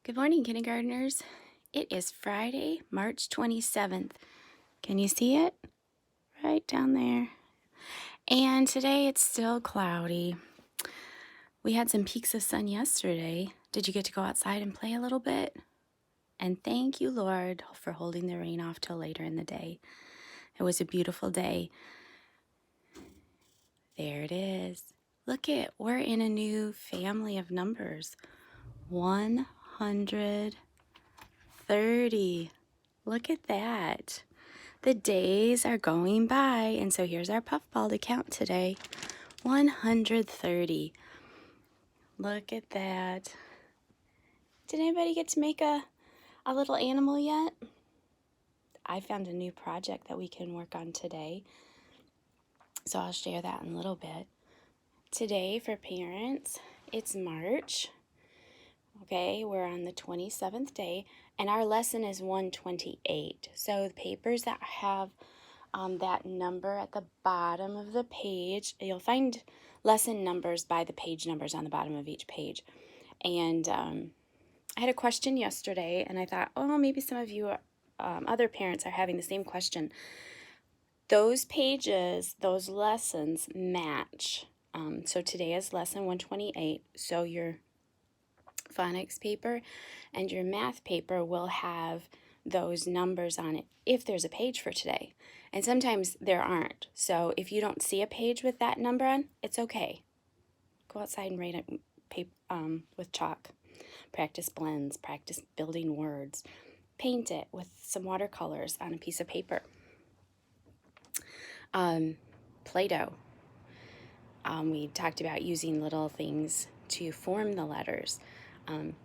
Good morning, kindergartners. It is Friday, March 27th. Can you see it? Right down there. And today it's still cloudy. We had some peaks of sun yesterday. Did you get to go outside and play a little bit? And thank you, Lord, for holding the rain off till later in the day. It was a beautiful day. There it is. Look it, we're in a new family of numbers. 130. Look at that. The days are going by, and so here's our puffball to count today. 130. Look at that. Did anybody get to make a little animal yet? I found a new project that we can work on today, so I'll share that in a little bit. Today for parents, it's March. Okay, we're on the 27th day, and our lesson is 128. So the papers that have that number at the bottom of the page, you'll find lesson numbers by the page numbers on the bottom of each page. And I had a question yesterday, and I thought, oh, maybe some of you other parents are having the same question. Those pages, those lessons match. So today is lesson 128. So your phonics paper and your math paper will have those numbers on it if there's a page for today. And sometimes there aren't. So if you don't see a page with that number on, it's okay. Go outside and write it with chalk. Practice blends, practice building words. Paint it with some watercolors on a piece of paper. Play-Doh. We talked about using little things to form the letters.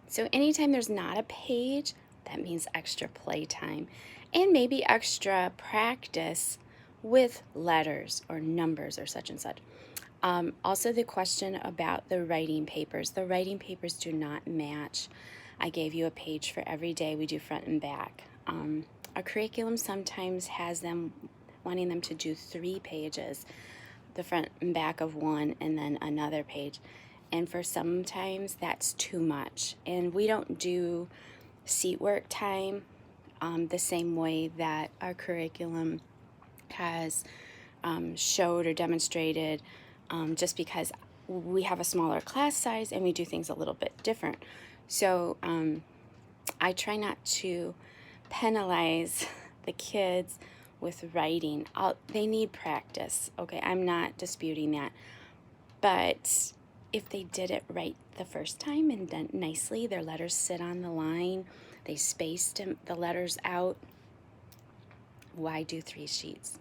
So anytime there's not a page, that means extra playtime and maybe extra practice with letters or numbers or such and such. Also the question about the writing papers. The writing papers do not match. I gave you a page for every day. We do front and back. Our curriculum sometimes has them wanting them to do 3 pages, the front and back of one and then another page. And for sometimes that's too much. And we don't do seat work time the same way that our curriculum has showed or demonstrated, just because we have a smaller class size and we do things a little bit different. So I try not to penalize the kids with writing. They need practice. Okay, I'm not disputing that. But if they did it right the first time and done nicely, their letters sit on the line, they spaced the letters out, why do 3 sheets?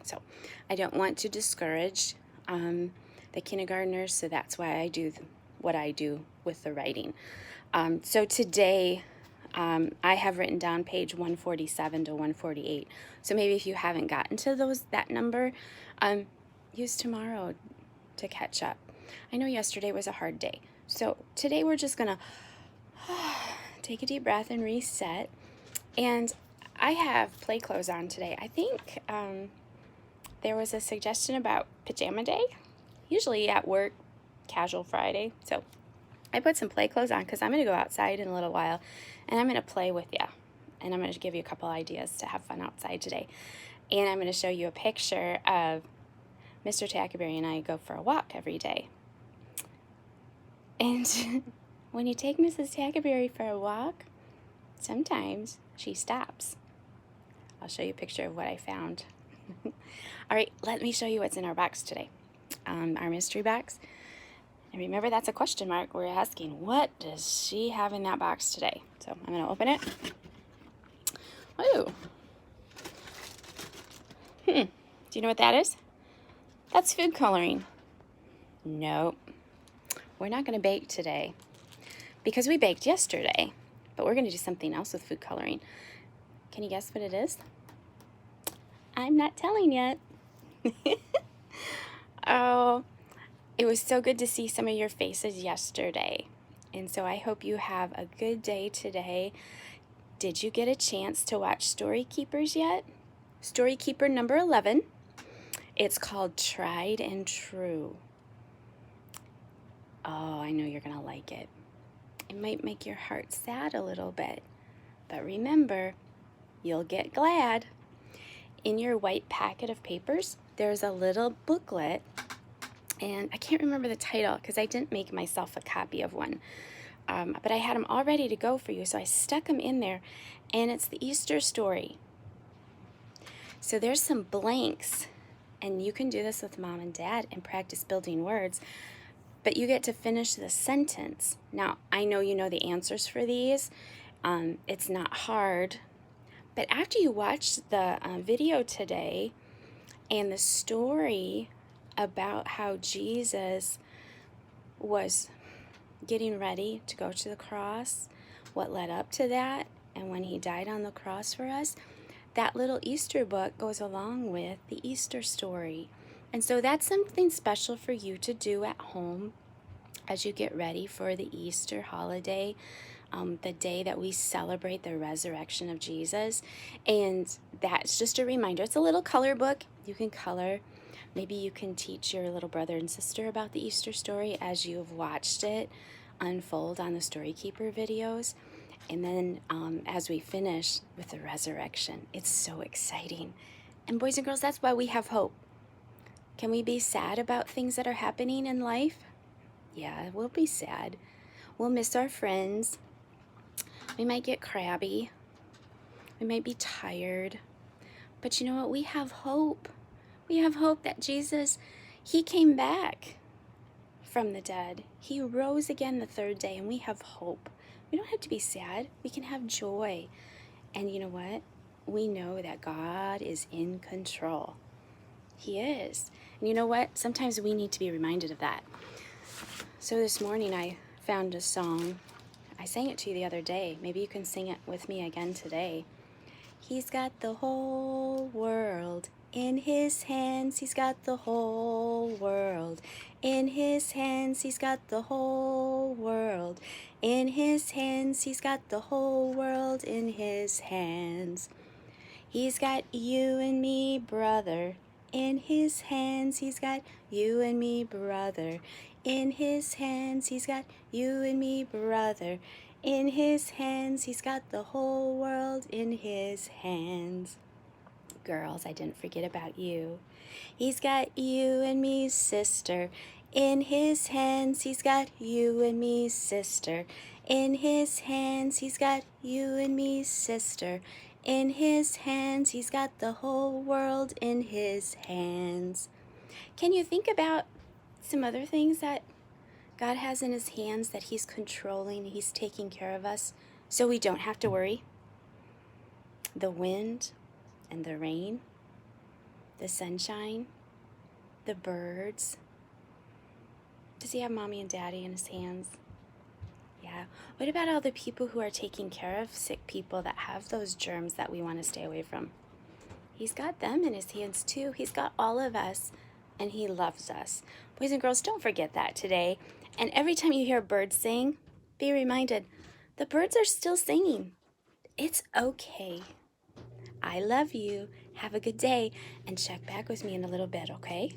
So I don't want to discourage the kindergartners, so that's why I do what I do with the writing. So today I have written down page 147 to 148. So maybe if you haven't gotten to that number, use tomorrow to catch up. I know yesterday was a hard day. So today we're just going to take a deep breath and reset. And I have play clothes on today. I think there was a suggestion about pajama day. Usually at work, casual Friday. So I put some play clothes on because I'm going to go outside in a little while and I'm going to play with you. And I'm going to give you a couple ideas to have fun outside today. And I'm going to show you a picture of Mr. Tackerberry and I go for a walk every day. And when you take Mrs. Tackerberry for a walk, sometimes she stops. I'll show you a picture of what I found. All right, let me show you what's in our box today. Our mystery box. And remember, that's a question mark. We're asking, what does she have in that box today? So I'm going to open it. Ooh. Do you know what that is? That's food coloring. Nope. We're not going to bake today because we baked yesterday, but we're going to do something else with food coloring. Can you guess what it is? I'm not telling yet. Oh, it was so good to see some of your faces yesterday. And so I hope you have a good day today. Did you get a chance to watch Story Keepers yet? Story Keeper number 11. It's called Tried and True. Oh, I know you're going to like it. It might make your heart sad a little bit. But remember, you'll get glad. In your white packet of papers, there's a little booklet, and I can't remember the title because I didn't make myself a copy of one. But I had them all ready to go for you, so I stuck them in there, and it's the Easter story. So there's some blanks, and you can do this with mom and dad and practice building words, but you get to finish the sentence. Now, I know you know the answers for these. It's not hard. But after you watch the video today and the story about how Jesus was getting ready to go to the cross, what led up to that, and when he died on the cross for us, that little Easter book goes along with the Easter story. And so that's something special for you to do at home as you get ready for the Easter holiday. The day that we celebrate the resurrection of Jesus. And that's just a reminder. It's a little color book. You can color. Maybe you can teach your little brother and sister about the Easter story as you've watched it unfold on the Story Keeper videos. And then as we finish with the resurrection, it's so exciting. And boys and girls, that's why we have hope. Can we be sad about things that are happening in life? Yeah, we'll be sad. We'll miss our friends. We might get crabby. We might be tired. But you know what? We have hope. We have hope that Jesus, he came back from the dead. He rose again the third day, and we have hope. We don't have to be sad. We can have joy. And you know what? We know that God is in control. He is. And you know what? Sometimes we need to be reminded of that. So this morning I found a song. I sang it to you the other day. Maybe you can sing it with me again today. He's got the whole world in his hands. He's got the whole world in his hands. He's got the whole world in his hands. He's got the whole world in his hands. He's got you and me, brother, in his hands. He's got you and me, brother, in his hands. He's got you and me, brother, in his hands. He's got the whole world in his hands. Girls, I didn't forget about you. He's got you and me, sister, in his hands. He's got you and me, sister, in his hands. He's got you and me, sister, in his hands. He's got the whole world in his hands. Can you think about some other things that God has in his hands that he's controlling, he's taking care of us so we don't have to worry? The wind and the rain, the sunshine, the birds. Does he have mommy and daddy in his hands? Yeah. What about all the people who are taking care of sick people that have those germs that we want to stay away from? He's got them in his hands too. He's got all of us, and he loves us. Boys and girls, don't forget that today. And every time you hear birds sing, be reminded, the birds are still singing. It's okay. I love you. Have a good day, and check back with me in a little bit, okay?